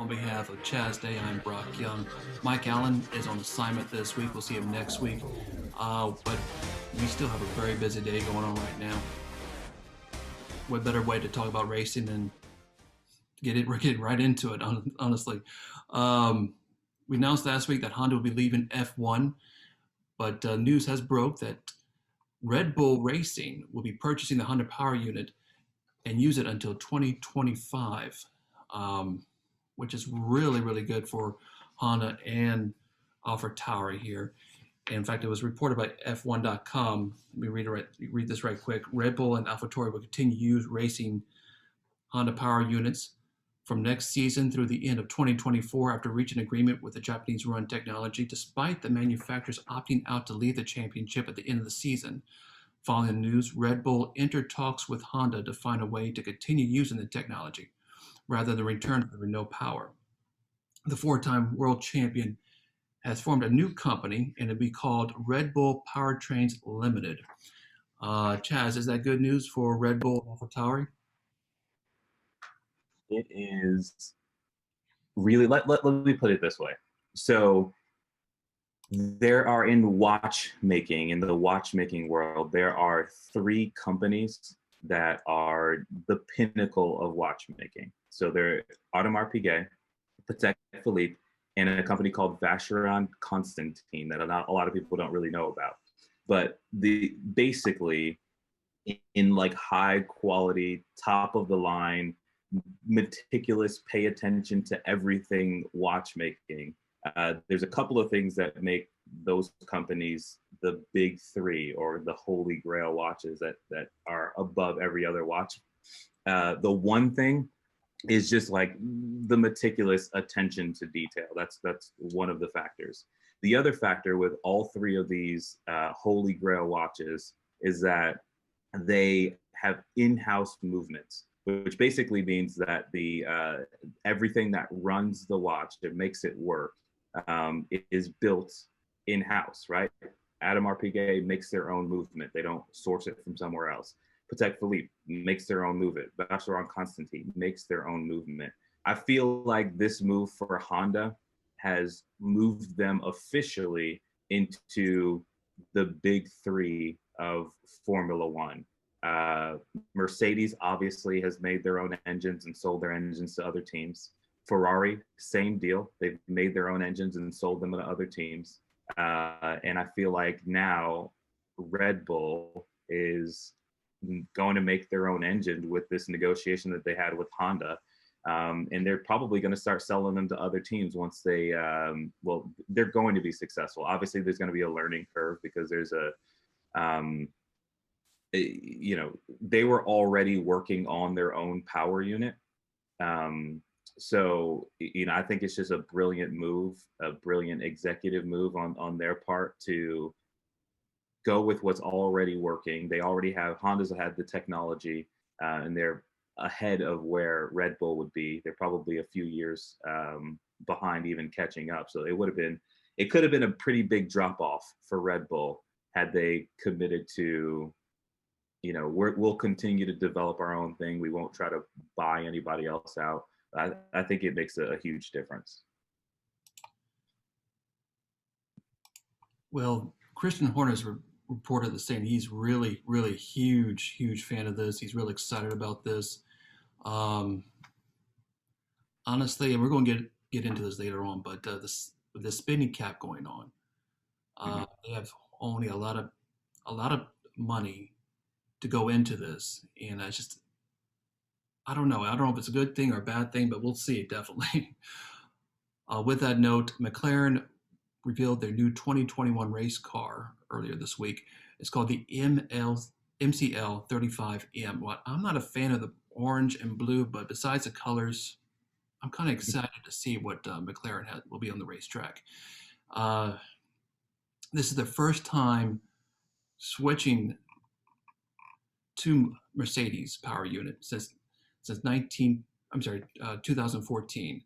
On behalf of Chaz Day, I'm Brock Young. Mike Allen is on assignment this week. We'll see him next week. But we still have a very busy day going on right now. What better way to talk about racing than get right into it, honestly. We announced last week that Honda will be leaving F1, but news has broke that Red Bull Racing will be purchasing the Honda Power Unit and use it until 2025, which is really, really good for Honda and AlphaTauri here. In fact, it was reported by F1.com. Let me read this right quick. Red Bull and AlphaTauri will continue to use racing Honda Power Units from next season through the end of 2024 after reaching agreement with the Japanese-run technology, despite the manufacturers opting out to leave the championship at the end of the season. Following the news, Red Bull entered talks with Honda to find a way to continue using the technology rather than return to the Renault Power. The four-time world champion has formed a new company, and it'll be called Red Bull Powertrains Limited. Chaz, is that good news for Red Bull and AlphaTauri? It is really, let me put it this way. So there are in the watchmaking world, there are three companies that are the pinnacle of watchmaking. So they're Audemars Piguet, Patek Philippe, and a company called Vacheron Constantin that a lot of people don't really know about. But basically in like high quality, top of the line, meticulous, pay attention to everything watchmaking. There's a couple of things that make those companies the big three, or the holy grail watches that are above every other watch. The one thing is just like the meticulous attention to detail. That's one of the factors. The other factor with all three of these holy grail watches is that they have in-house movements, which basically means that the everything that runs the watch, that makes it work, it is built in-house, right? Audemars Piguet makes their own movement. They don't source it from somewhere else. Patek Philippe makes their own movement. Vacheron Constantin makes their own movement. I feel like this move for Honda has moved them officially into the big three of Formula One. Mercedes obviously has made their own engines and sold their engines to other teams. Ferrari, same deal. They've made their own engines and sold them to other teams. And I feel like now Red Bull is going to make their own engine with this negotiation that they had with Honda. And they're probably going to start selling them to other teams once they, they're going to be successful. Obviously, there's going to be a learning curve because there's they were already working on their own power unit. So, I think it's just a brilliant move, a brilliant executive move on their part to go with what's already working. They already have, Honda's had the technology, and they're ahead of where Red Bull would be. They're probably a few years behind even catching up. So it could have been a pretty big drop off for Red Bull had they committed to, we'll continue to develop our own thing. We won't try to buy anybody else out. I think it makes a huge difference. Well, Christian Horner's reported the same. He's really, really huge fan of this. He's really excited about this. Honestly, and we're going to get into this later on, but the spending cap going on, they have only a lot of money to go into this, and I don't know if it's a good thing or a bad thing, but we'll see it definitely. With that note, McLaren revealed their new 2021 race car earlier this week. It's called the MCL 35M. Well, I'm not a fan of the orange and blue, but besides the colors, I'm kind of excited to see what McLaren will be on the racetrack. This is the first time switching to Mercedes power unit since 2014.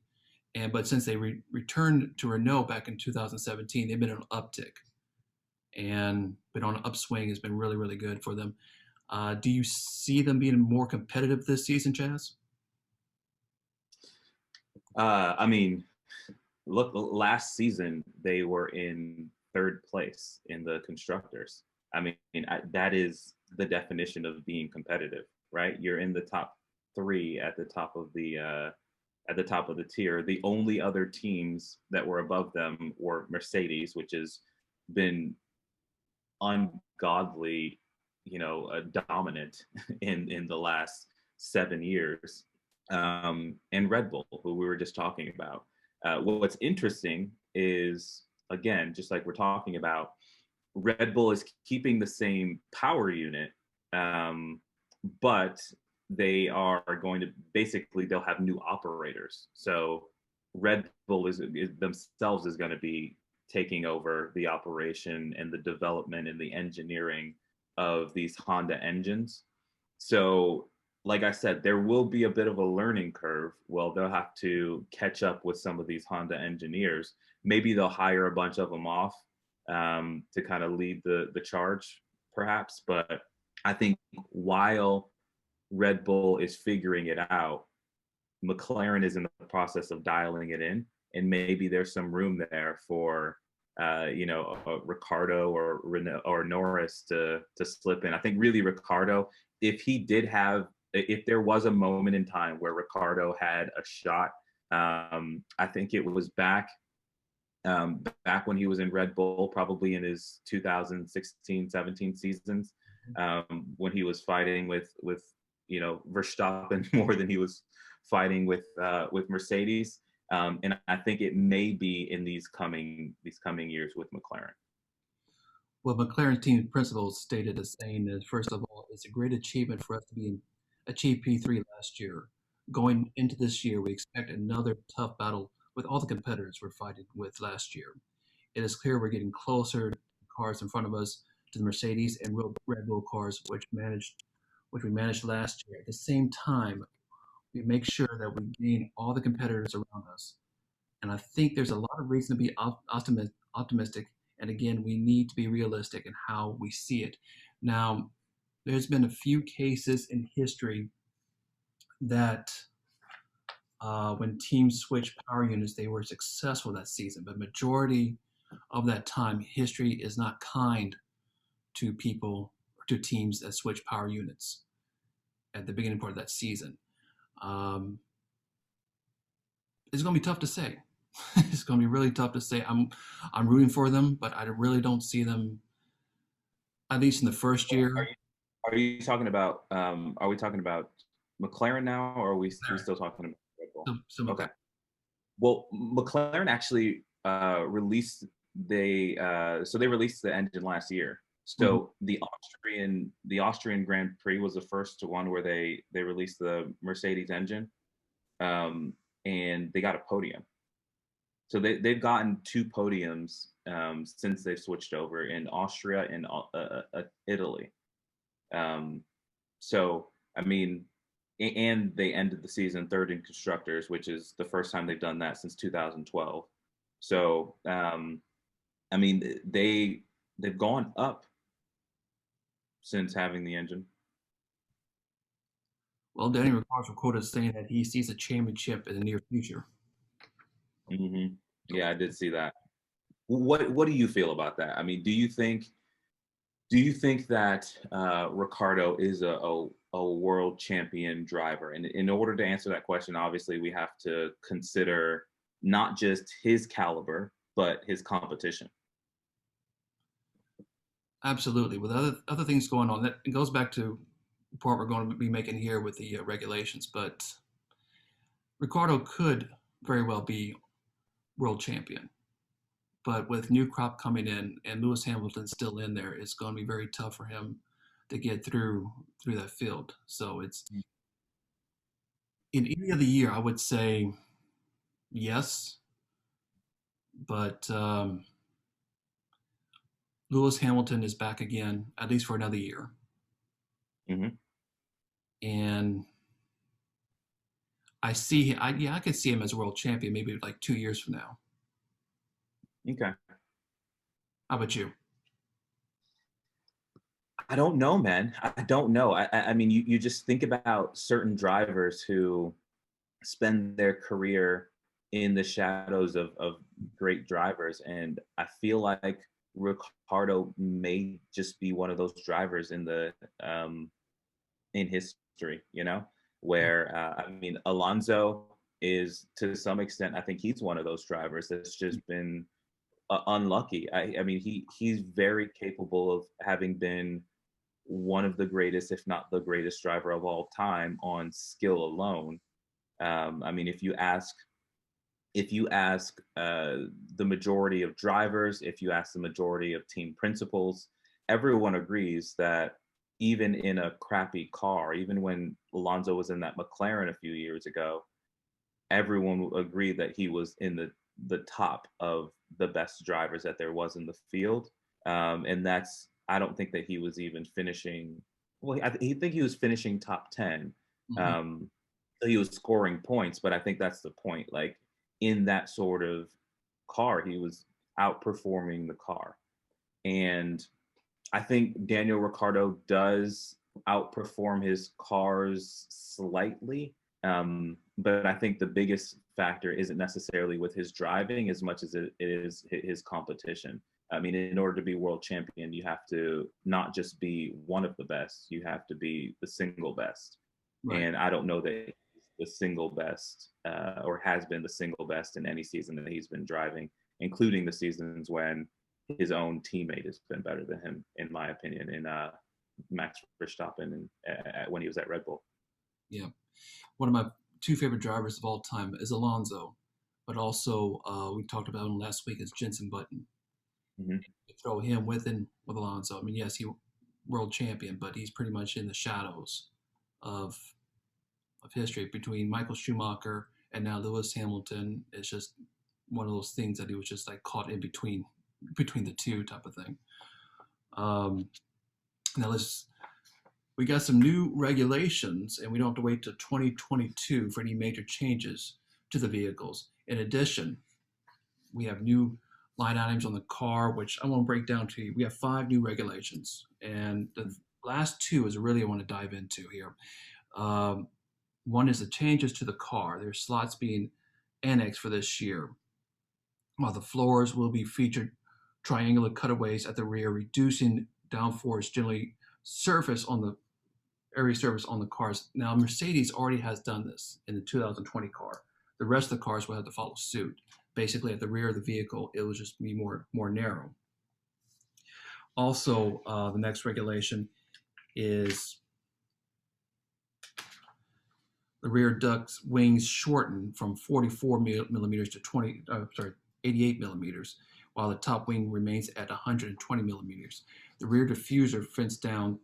But since they returned to Renault back in 2017, they've been on an uptick and been on an upswing. Has been really, really good for them. Do you see them being more competitive this season, Chaz? I mean, look, last season they were in third place in the constructors. I mean, that is the definition of being competitive, right? You're in the top three at the top of the tier. The only other teams that were above them were Mercedes, which has been ungodly, dominant in the last 7 years, and Red Bull, who we were just talking about. What's interesting is, again, just like we're talking about, Red Bull is keeping the same power unit, but they are going to basically they'll have new operators. So Red Bull is themselves is going to be taking over the operation and the development and the engineering of these Honda engines. So, like I said, there will be a bit of a learning curve. Well, they'll have to catch up with some of these Honda engineers. Maybe they'll hire a bunch of them off to kind of lead the charge, perhaps. But I think while Red Bull is figuring it out, McLaren is in the process of dialing it in, and maybe there's some room there for Ricardo or Norris to slip in. I think really Ricardo, if there was a moment in time where Ricardo had a shot, I think it was back when he was in Red Bull, probably in his 2016-17 seasons, when he was fighting with Verstappen more than he was fighting with Mercedes. And I think it may be in these coming years with McLaren. Well, McLaren's team principal stated as saying that, first of all, it's a great achievement for us to achieve P3 last year. Going into this year, we expect another tough battle with all the competitors we're fighting with last year. It is clear we're getting closer to cars in front of us, to the Mercedes and Red Bull cars, which we managed last year. At the same time, we make sure that we gain all the competitors around us. And I think there's a lot of reason to be optimistic. And again, we need to be realistic in how we see it. Now, there's been a few cases in history that when teams switch power units, they were successful that season. But majority of that time, history is not kind to people or to teams that switch power units at the beginning part of that season. It's going to be tough to say. It's going to be really tough to say. I'm rooting for them, but I really don't see them, at least in the first year. Are you talking about? Are we talking about McLaren now, or are we still talking about Red Bull? Okay. Well, McLaren actually released they released the engine last year. So the Austrian Grand Prix was the first one where they released the Mercedes engine, and they got a podium. So they've gotten 2 podiums since they've switched over in Austria and Italy. So I mean, and they ended the season third in constructors, which is the first time they've done that since 2012. So I mean, they've gone up since having the engine. Well, Danny Ricciardo's quoted saying that he sees a championship in the near future. Mm-hmm. Yeah, I did see that. What do you feel about that? I mean, do you think that Ricardo is a world champion driver? And in order to answer that question, obviously we have to consider not just his caliber, but his competition. Absolutely. With other things going on, that it goes back to the point we're going to be making here with the regulations. But Ricardo could very well be world champion. But with new crop coming in and Lewis Hamilton still in there, it's going to be very tough for him to get through that field. So it's in any other year, I would say yes, but Lewis Hamilton is back again, at least for another year. Mm-hmm. And I could see him as a world champion maybe like 2 years from now. Okay. How about you? I don't know, man. I don't know. I mean, you just think about certain drivers who spend their career in the shadows of great drivers. And I feel like Ricardo may just be one of those drivers in history, where I mean, Alonso is to some extent, I think he's one of those drivers that's just been unlucky. I mean, he's very capable of having been one of the greatest, if not the greatest driver of all time on skill alone. I mean, if you ask the majority of drivers, if you ask the majority of team principals, everyone agrees that even in a crappy car, even when Alonso was in that McLaren a few years ago, everyone agreed that he was in the top of the best drivers that there was in the field. And I don't think that he was even finishing. Well, I think he was finishing top 10. So he was scoring points, but I think that's the point. Like, in that sort of car, he was outperforming the car. And I think Daniel Ricciardo does outperform his cars slightly. But I think the biggest factor isn't necessarily with his driving as much as it is his competition. I mean, in order to be world champion, you have to not just be one of the best, you have to be the single best. Right. And I don't know that the single best or has been the single best in any season that he's been driving, including the seasons when his own teammate has been better than him, in my opinion, in Max Verstappen when he was at Red Bull. Yeah. One of my two favorite drivers of all time is Alonso, but also we talked about him last week as Jenson Button. Mm-hmm. Throw him with Alonso. I mean, yes, he world champion, but he's pretty much in the shadows of history between Michael Schumacher and now Lewis Hamilton. It's just one of those things that he was just like caught in between the two type of thing. Now we got some new regulations, and we don't have to wait till 2022 for any major changes to the vehicles. In addition, we have new line items on the car, which I want to break down to you. We have 5 new regulations, and the last 2 is really I want to dive into here. One is the changes to the car. There's slots being annexed for this year, while the floors will be featured triangular cutaways at the rear, reducing downforce generally surface on the cars. Now, Mercedes already has done this in the 2020 car. The rest of the cars will have to follow suit. Basically, at the rear of the vehicle, it will just be more narrow. Also, the next regulation is the rear duct's wings shortened from 44 millimeters to 88 millimeters, while the top wing remains at 120 millimeters. The rear diffuser fence down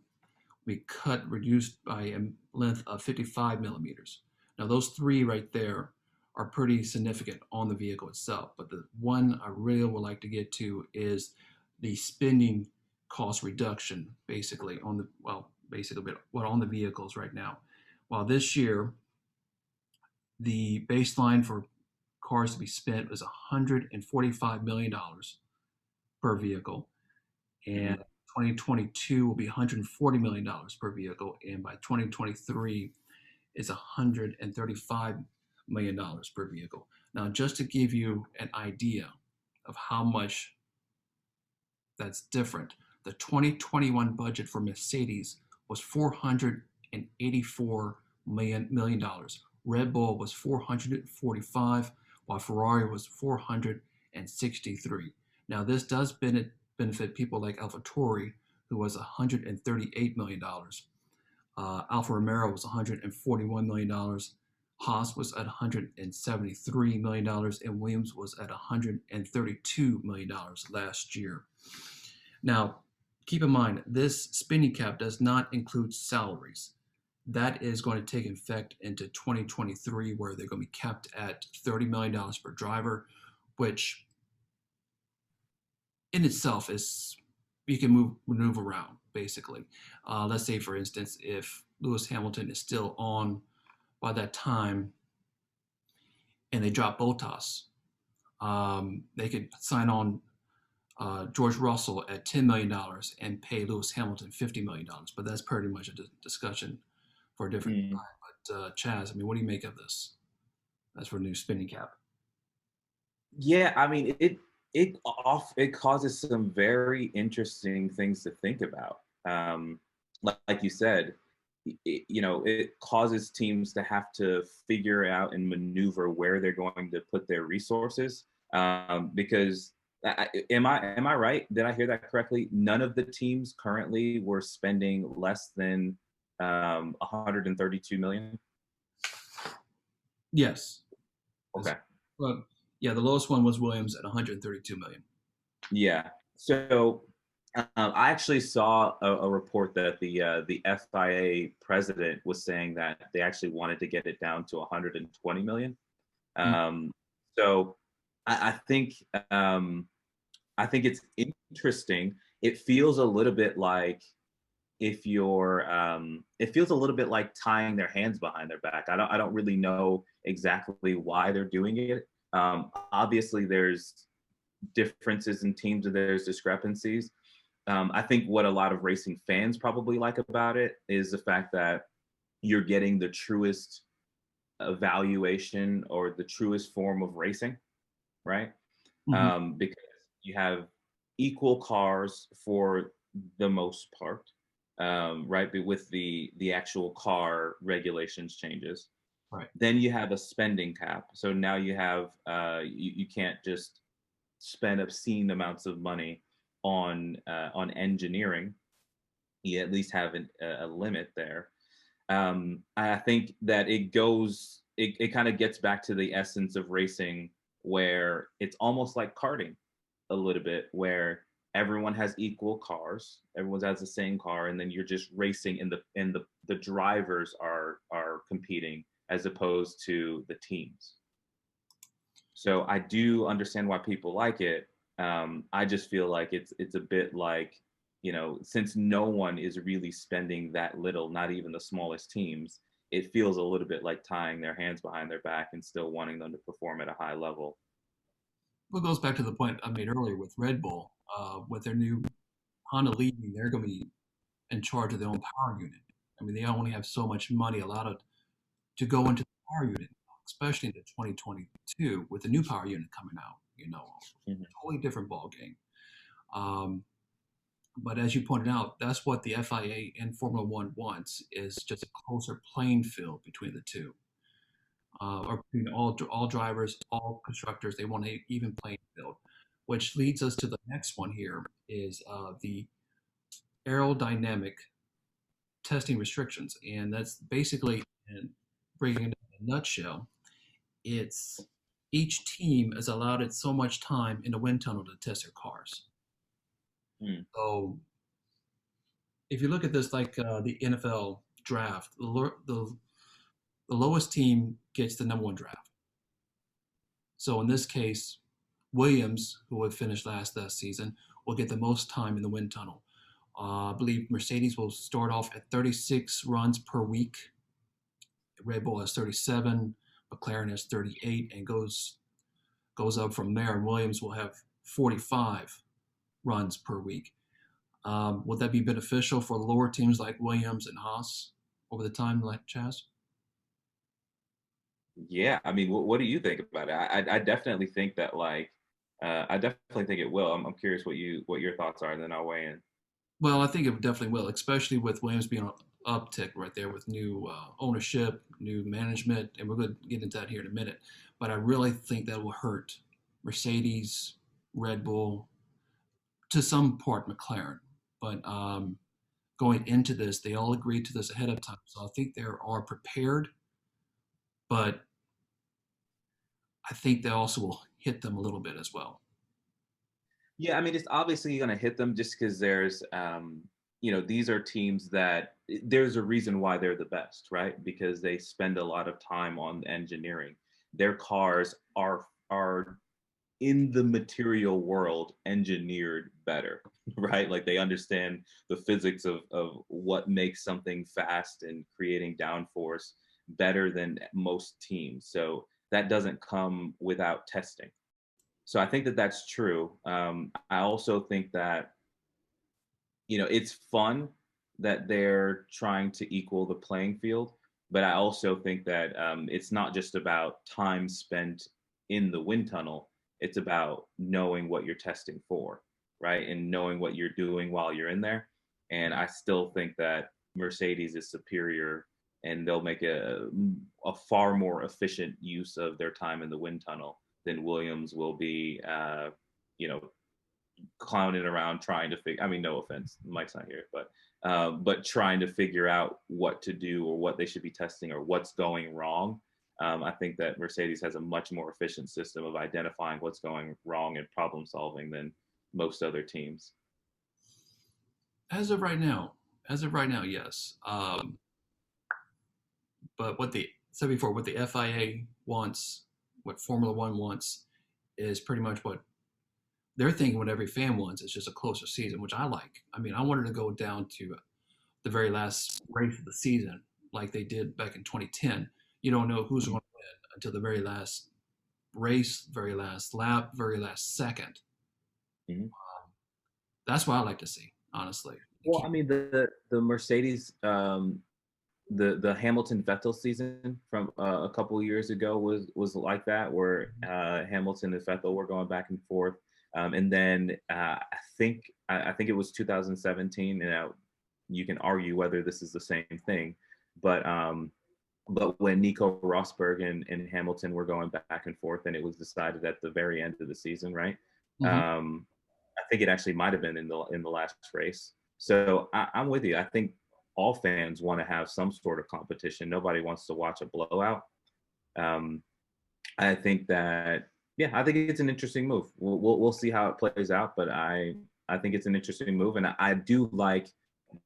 will be reduced by a length of 55 millimeters. Now, those 3 right there are pretty significant on the vehicle itself, but the one I really would like to get to is the spending cost reduction, basically on the vehicles right now. While this year, the baseline for cars to be spent was $145 million per vehicle, and 2022 will be $140 million per vehicle, and by 2023 is $135 million per vehicle. Now, just to give you an idea of how much that's different, the 2021 budget for Mercedes was $484 million. Red Bull was 445, while Ferrari was 463. Now, this does benefit people like AlphaTauri, who was $138 million. Alfa Romeo was $141 million. Haas was at $173 million, and Williams was at $132 million last year. Now, keep in mind, this spending cap does not include salaries. That is going to take effect into 2023, where they're going to be capped at $30 million per driver, which in itself is, you can maneuver around, basically. Let's say, for instance, if Lewis Hamilton is still on by that time and they drop Bottas, they could sign on George Russell at $10 million and pay Lewis Hamilton $50 million. But that's pretty much a discussion for a different time. But Chaz, I mean, what do you make of this? That's for a new spending cap. Yeah, I mean, it causes some very interesting things to think about. Like you said, it causes teams to have to figure out and maneuver where they're going to put their resources. Because am I right? Did I hear that correctly? None of the teams currently were spending less than 132 million. Yes. Okay. Well, yeah, the lowest one was Williams at 132 million. Yeah. So I actually saw a report that the FIA president was saying that they actually wanted to get it down to 120 million. Mm. Um, so I, I think um, I think it's interesting. It feels a little bit like it feels a little bit like tying their hands behind their back. I don't really know exactly why they're doing it. Obviously, there's differences in teams and there's discrepancies. I think what a lot of racing fans probably like about it is the fact that you're getting the truest evaluation or the truest form of racing, right? Mhm. Because you have equal cars for the most part, right? But with the actual car regulations changes, Right. then you have a spending cap. So now you have you can't just spend obscene amounts of money on engineering. You at least have a limit there. I think that it kind of gets back to the essence of racing, where it's almost like karting a little bit, where everyone has equal cars, everyone has the same car, and then you're just racing, and the drivers are competing as opposed to the teams. So I do understand why people like it. I just feel like it's a bit like, since no one is really spending that little, not even the smallest teams, it feels a little bit like tying their hands behind their back and still wanting them to perform at a high level. Well, it goes back to the point I made earlier with Red Bull, with their new Honda leading, they're going to be in charge of their own power unit. I mean, they only have so much money allowed to go into the power unit, especially in the 2022 with the new power unit coming out. Mhm. Totally different ball game. Um, but as you pointed out, that's what the FIA and Formula One wants is just a closer playing field between the two, or between all drivers, all constructors. They want an even playing field, which leads us to the next one here is the aerodynamic testing restrictions, and that's basically, and bringing it in a nutshell, it's each team is allowed it so much time in the wind tunnel to test their cars. Mm. So if you look at this like the NFL draft, the lowest team gets the number one draft. So in this case, Williams, who would finish last season, will get the most time in the wind tunnel. I believe Mercedes will start off at 36 runs per week. Red Bull has 37, McLaren has 38, and goes up from there. Williams will have 45 runs per week. Would that be beneficial for lower teams like Williams and Haas over the time, like Chaz? Yeah, I mean, what do you think about it? I definitely think that, like, I definitely think it will. I'm curious what your thoughts are, and then I'll weigh in. Well, I think it definitely will, especially with Williams being on uptick right there with new ownership, new management, and we're going to get into that here in a minute. But I really think that will hurt Mercedes, Red Bull, to some part McLaren. But going into this, they all agreed to this ahead of time, so I think they are prepared. But I think they also will hit them a little bit as well. Yeah, I mean, it's obviously going to hit them just because these are teams that there's a reason why they're the best, right? Because they spend a lot of time on engineering. Their cars are in the material world engineered better, right? Like they understand the physics of what makes something fast and creating downforce better than most teams. So that doesn't come without testing. So I think that that's true. I also think that it's fun that they're trying to equal the playing field, but I also think that it's not just about time spent in the wind tunnel. It's about knowing what you're testing for, right? And knowing what you're doing while you're in there. And I still think that Mercedes is superior, and they'll make a far more efficient use of their time in the wind tunnel than Williams will be, you know, clowning around trying to figure. I mean, no offense, Mike's not here, but trying to figure out what to do or what they should be testing or what's going wrong. I think that Mercedes has a much more efficient system of identifying what's going wrong and problem solving than most other teams. As of right now, yes. But what the said before, what the FIA wants, what Formula One wants, is pretty much what they're thinking. What every fan wants is just a closer season, which I like. I mean, I wanted to go down to the very last race of the season, like they did back in 2010. You don't know who's going to win until the very last race, very last lap, very last second. Mm-hmm. That's what I like to see, honestly. Well, I mean, the Mercedes, the Hamilton Vettel season from a couple of years ago was like that, where Hamilton and Vettel were going back and forth, and then I think it was 2017. And you can argue whether this is the same thing, but when Nico Rosberg and Hamilton were going back and forth, and it was decided at the very end of the season, right? Mm-hmm. I think it actually might have been in the last race. So I'm with you. I think all fans want to have some sort of competition. Nobody wants to watch a blowout. I think that, yeah, I think it's an interesting move. We'll see how it plays out, but I think it's an interesting move, and I do like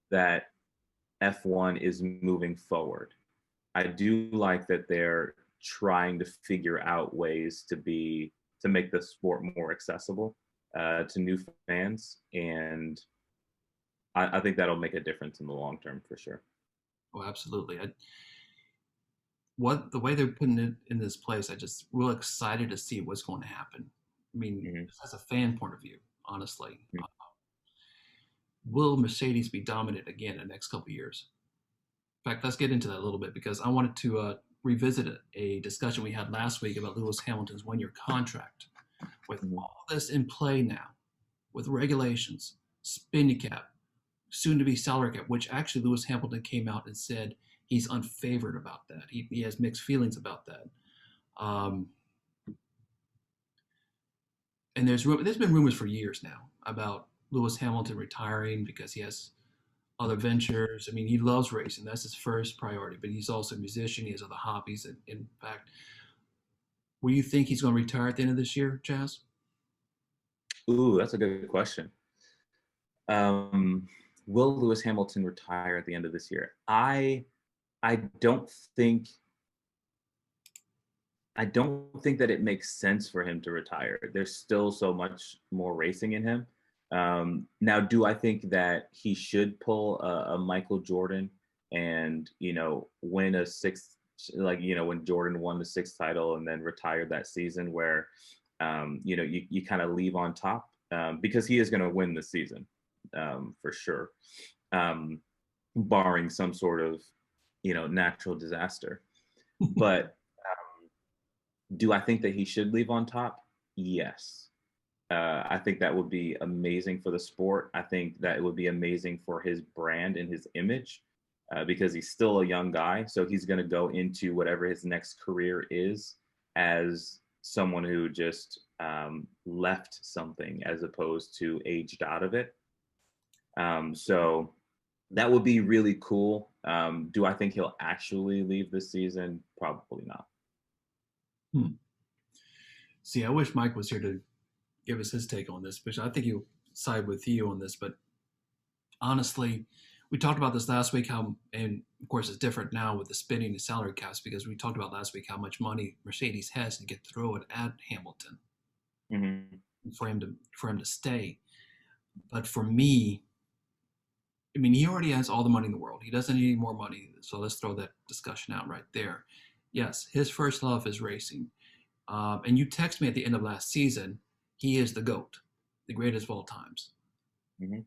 that F1 is moving forward. I do like that they're trying to figure out ways to make the sport more accessible to new fans, and I think that'll make a difference in the long term for sure. Oh, absolutely. The way they're putting it in this place, I just real excited to see what's going to happen. I mean, mm-hmm. As a fan point of view, honestly, mm-hmm. Will Mercedes be dominant again in the next couple of years? In fact, let's get into that a little bit, because I wanted to revisit a discussion we had last week about Lewis Hamilton's one-year contract. With mm-hmm. all this in play now, with regulations, spending cap, soon to be salary cap, which actually Lewis Hamilton came out and said he's unfavored about that. He has mixed feelings about that. And there's been rumors for years now about Lewis Hamilton retiring because he has other ventures. I mean, he loves racing. That's his first priority, but he's also a musician. He has other hobbies. And in fact, will you think he's going to retire at the end of this year, Chaz? Ooh, that's a good question. Will Lewis Hamilton retire at the end of this year? I don't think that it makes sense for him to retire. There's still so much more racing in him. Now, do I think that he should pull a Michael Jordan and, win a sixth, when Jordan won the sixth title and then retired that season where, you kind of leave on top, because he is going to win the season, for sure, barring some sort of, natural disaster. But do I think that he should leave on top? Yes. I think that would be amazing for the sport. I think that it would be amazing for his brand and his image, because he's still a young guy. So he's going to go into whatever his next career is as someone who just left something as opposed to aged out of it. So that would be really cool. Do I think he'll actually leave this season? Probably not. See, I wish Mike was here to give us his take on this, because I think he'll side with you on this. But honestly, we talked about this last week, and of course it's different now with the spending and salary caps, because we talked about last week how much money Mercedes has to get throw it at Hamilton, mm-hmm. for him to stay. But for me, I mean, he already has all the money in the world. He doesn't need any more money. So let's throw that discussion out right there. Yes, his first love is racing. And you text me at the end of last season, he is the GOAT, the greatest of all times. Mm-hmm.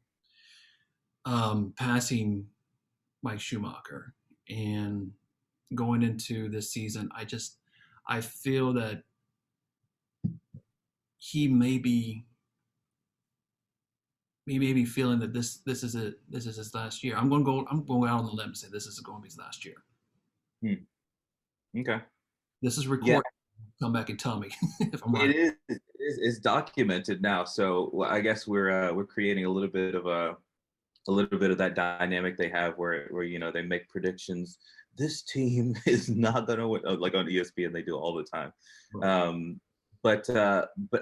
Passing Mike Schumacher. And going into this season, I feel that he may be feeling that this is his last year. I'm going out on the limb and say this is going to be his last year. Okay. This is Yeah, recorded. Come back and tell me if I'm right. it is. It's documented now. So I guess we're creating a little bit of that dynamic they have where they make predictions. This team is not gonna win, like on ESPN they do all the time. Right. But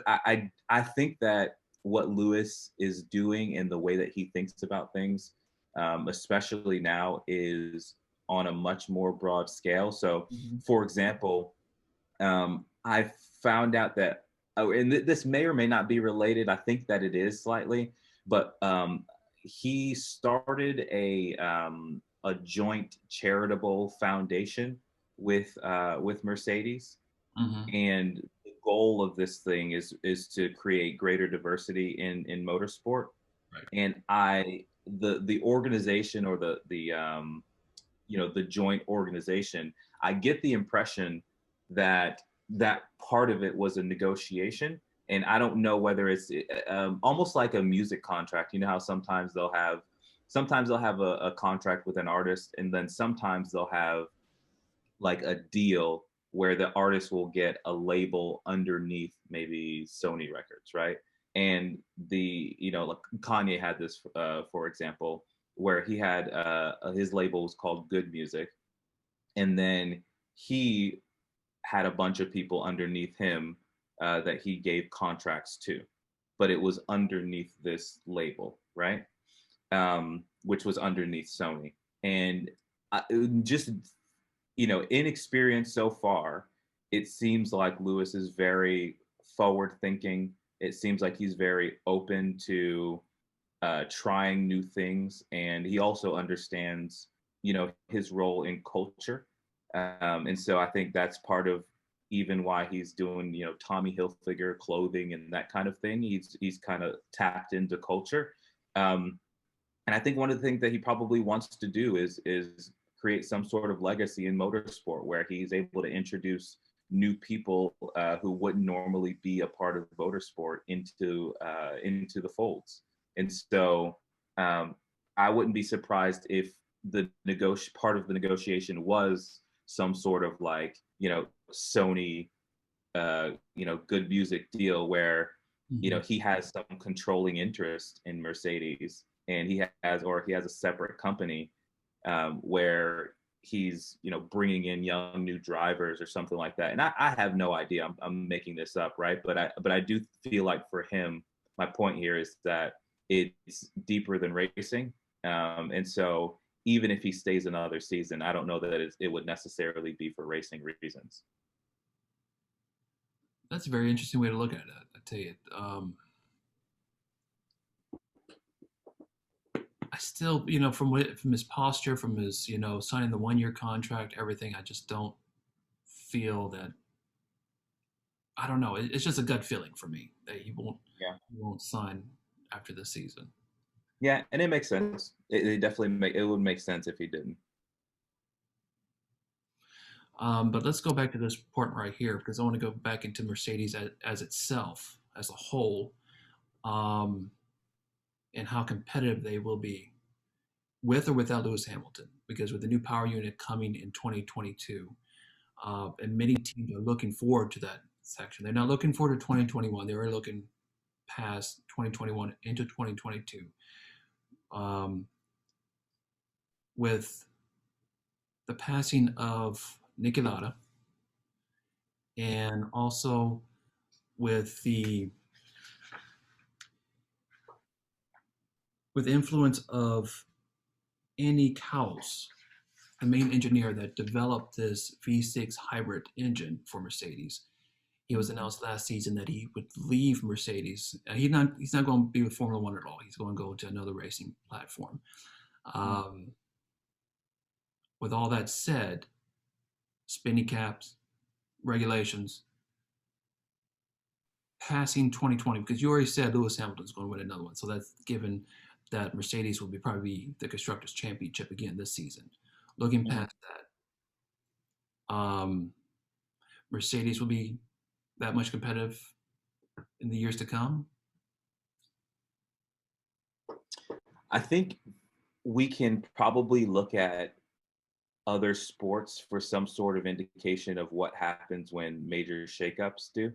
I think that what Lewis is doing and the way that he thinks about things, especially now, is on a much more broad scale. So, Mm-hmm. for example, I found out that, and this may or may not be related. I think that it is slightly, but he started a joint charitable foundation with Mercedes, Mm-hmm. and the goal of this thing is to create greater diversity in motorsport. Right. And the organization, or the joint organization, I get the impression that that part of it was a negotiation. And I don't know whether it's almost like a music contract. You know how sometimes they'll have a contract with an artist, and then sometimes they'll have like a deal where the artist will get a label underneath maybe Sony Records, right? And like Kanye had this, for example, where he had his label was called Good Music, and then he had a bunch of people underneath him that he gave contracts to, but it was underneath this label, right? Which was underneath Sony. And just, inexperience so far, it seems like Lewis is very forward thinking. It seems like he's very open to trying new things, and he also understands, his role in culture. And so I think that's part of even why he's doing, Tommy Hilfiger clothing and that kind of thing. He's kind of tapped into culture. And I think one of the things that he probably wants to do is create some sort of legacy in motorsport where he's able to introduce new people who wouldn't normally be a part of motorsport into the folds. And so I wouldn't be surprised if the part of the negotiation was some sort of like, Sony, Good Music deal where, Mm-hmm. he has some controlling interest in Mercedes, and he has a separate company where he's, bringing in young new drivers or something like that. And I have no idea. I'm making this up, right? But I do feel like for him, my point here is that it's deeper than racing. And so even if he stays another season, I don't know that it would necessarily be for racing reasons. That's a very interesting way to look at it. I tell you, I still, from his posture, from his, signing the 1 year contract, everything, I just don't feel that. I don't know. It's just a gut feeling for me that Yeah. he won't sign after this season. Yeah, and it makes sense. It definitely it would make sense if he didn't. But let's go back to this part right here because I want to go back into Mercedes as itself, as a whole, and how competitive they will be with or without Lewis Hamilton. Because with the new power unit coming in 2022, and many teams are looking forward to that section. They're not looking forward to 2021. They are looking past 2021 into 2022. With the passing of Niki Lauda, and also with the influence of Andy Cowles, the main engineer that developed this V6 hybrid engine for Mercedes. It was announced last season that he would leave Mercedes. He's not going to be with Formula One at all. He's going to go to another racing platform. With all that said, spending caps, regulations, passing 2020, because you already said Lewis Hamilton's going to win another one. So that's given that Mercedes will probably the Constructors' Championship again this season. Looking past that, Mercedes will be that much competitive in the years to come? I think we can probably look at other sports for some sort of indication of what happens when major shakeups do.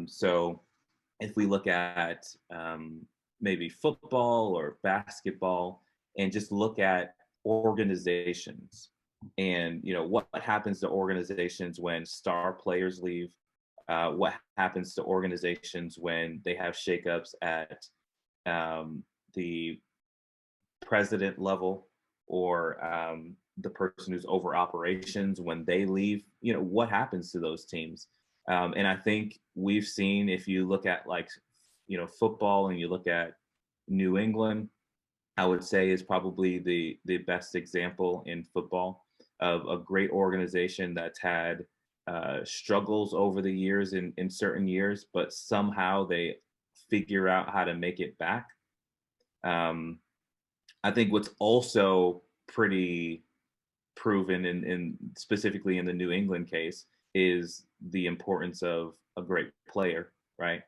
So if we look at maybe football or basketball and just look at organizations and what happens to organizations when star players leave, what happens to organizations when they have shakeups at the president level or the person who's over operations when they leave, what happens to those teams. And I think we've seen, if you look at football and you look at New England, I would say is probably the best example in football of a great organization that's had struggles over the years in certain years, but somehow they figure out how to make it back. I think what's also pretty proven in specifically in the New England case is the importance of a great player, right?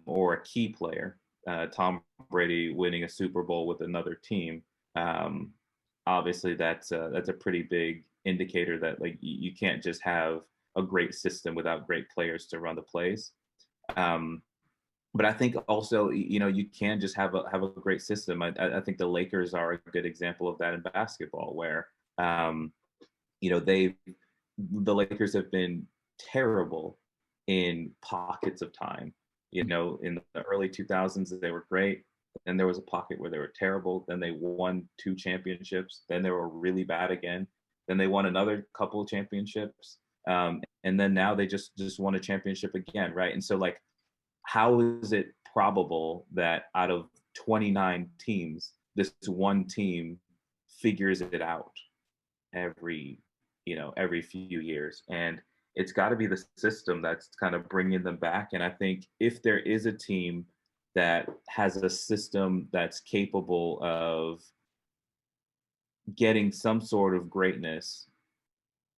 Or a key player. Tom Brady winning a Super Bowl with another team. Obviously, that's a pretty big indicator that you can't just have a great system without great players to run the plays. But I think also, you can just have a great system. I think the Lakers are a good example of that in basketball, where the Lakers have been terrible in pockets of time. In the early 2000s, they were great. Then there was a pocket where they were terrible. Then they won 2 championships. Then they were really bad again. Then they won another couple of championships. And then now they just won a championship again, right? And so, how is it probable that out of 29 teams, this one team figures it out every few years? And it's got to be the system that's kind of bringing them back. And I think if there is a team that has a system that's capable of getting some sort of greatness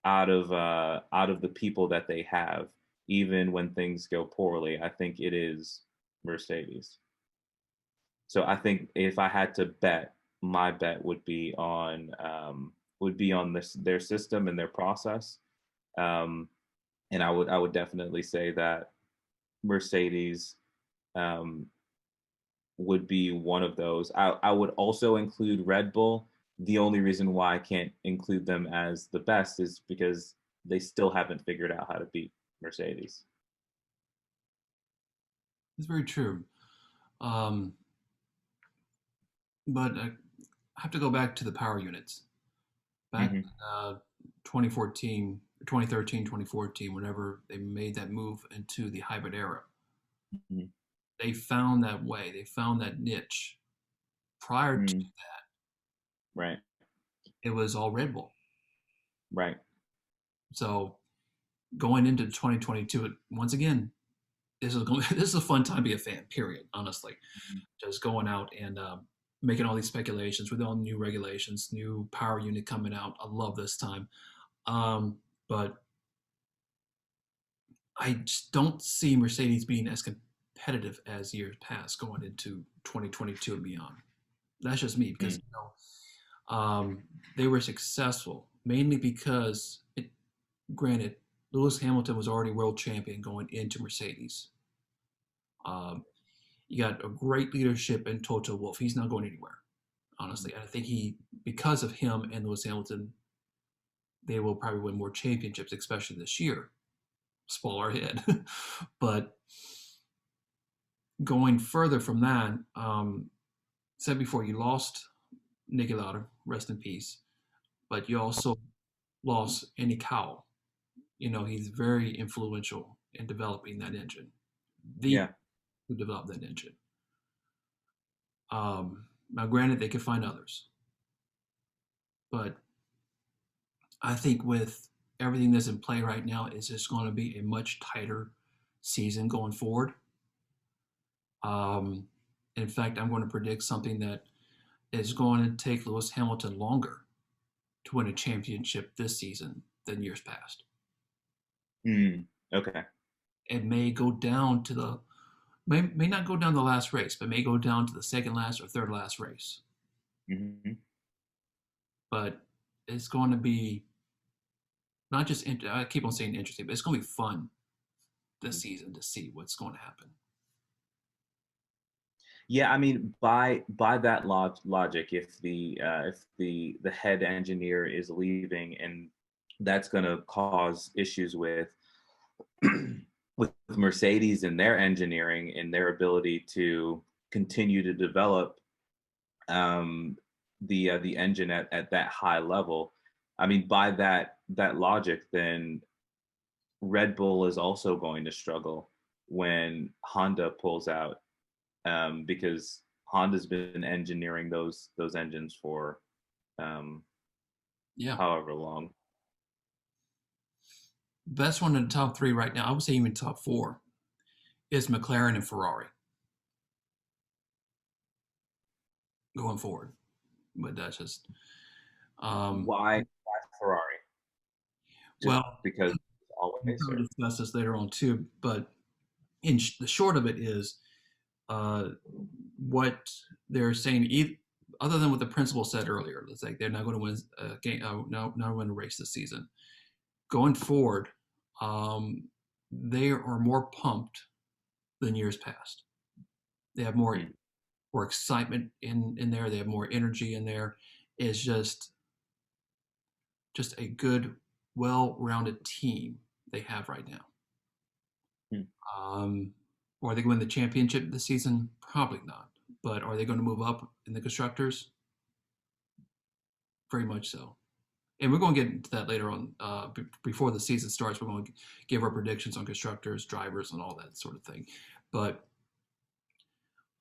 out of the people that they have, even when things go poorly, I think it is Mercedes. So I think if I had to bet, my bet would be on their system and their process. And I would definitely say that Mercedes would be one of those. I would also include Red Bull. The only reason why I can't include them as the best is because they still haven't figured out how to beat Mercedes. It's very true. But I have to go back to the power units. Back in 2014, 2013, 2014, whenever they made that move into the hybrid era, they found that way. They found that niche. Prior to that, right, it was all Red Bull. Right. So going into 2022, once again, this is a fun time to be a fan. Period. Honestly, just going out and making all these speculations with all new regulations, new power unit coming out. I love this time, but I just don't see Mercedes being as competitive as years past going into 2022 and beyond. That's just me because they were successful mainly because granted, Lewis Hamilton was already world champion going into Mercedes. You got a great leadership in Toto Wolff. He's not going anywhere, honestly. And I think because of him and Lewis Hamilton, they will probably win more championships, especially this year. Spoiler ahead. But going further from that, said before, you lost Niki Lauda, rest in peace. But you also lost Andy Cowell. He's very influential in developing that engine. Who developed that engine. Now, granted, they could find others. But I think with everything that's in play right now, it's just going to be a much tighter season going forward. In fact, I'm going to predict something that is going to take Lewis Hamilton longer to win a championship this season than years past. Okay. it may go down to the may not go down the last race, but may go down to the second last or third last race. Mm-hmm. But it's going to be not just I keep on saying interesting, but it's going to be fun this season to see what's going to happen. Yeah, I mean, by that logic, if the head engineer is leaving, and that's going to cause issues with with Mercedes and their engineering and their ability to continue to develop the engine at that high level. I mean, by that logic, then Red Bull is also going to struggle when Honda pulls out, because Honda's been engineering those engines for however long. Best one in the top three right now, I would say even top four, is McLaren and Ferrari going forward. But that's just why Ferrari? Just because always. We'll discuss this later on too. But in the short of it is, what they're saying, other than what the principal said earlier, it's like they're not going to win a game, not win a race this season. Going forward, they are more pumped than years past. They have more excitement in there. They have more energy in there. It's just a good, well-rounded team they have right now. Are they going to win the championship this season? Probably not. But are they going to move up in the constructors? Very much so. And we're going to get into that later on. Before the season starts, we're going to give our predictions on constructors, drivers, and all that sort of thing. But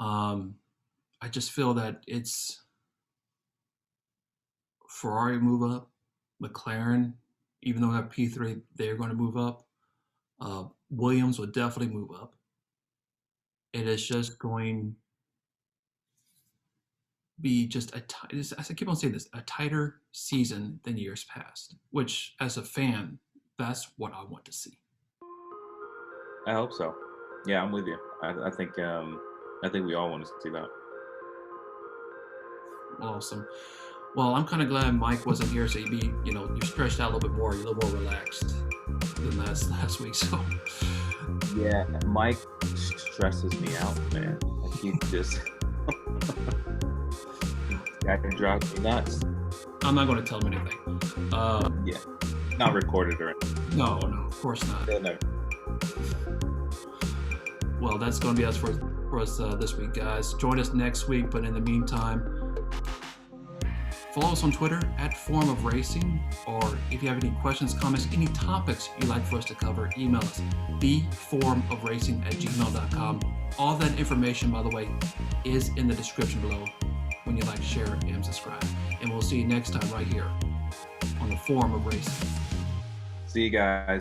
I just feel that it's Ferrari move up, McLaren, even though they have P3, they're going to move up. Williams will definitely move up. It is just going to be just I keep on saying this, a tighter season than years past, which as a fan, that's what I want to see. I hope so. Yeah, I'm with you. I think we all want to see that. Awesome. Well, I'm kind of glad Mike wasn't here, so you're stretched out a little bit more, you're a little more relaxed than last week. So yeah, Mike stresses me out, man. Like he just that can drive me nuts. I'm not going to tell him anything. Yeah, not recorded or anything. No, of course not. Yeah, no. Well, that's going to be us for us this week, guys. Join us next week, but in the meantime, follow us on Twitter @ForumOfRacing, or if you have any questions, comments, any topics you'd like for us to cover, email us theforumofracing@gmail.com. All that information, by the way, is in the description below when you like, share, and subscribe. And we'll see you next time right here on the Forum of Racing. See you guys.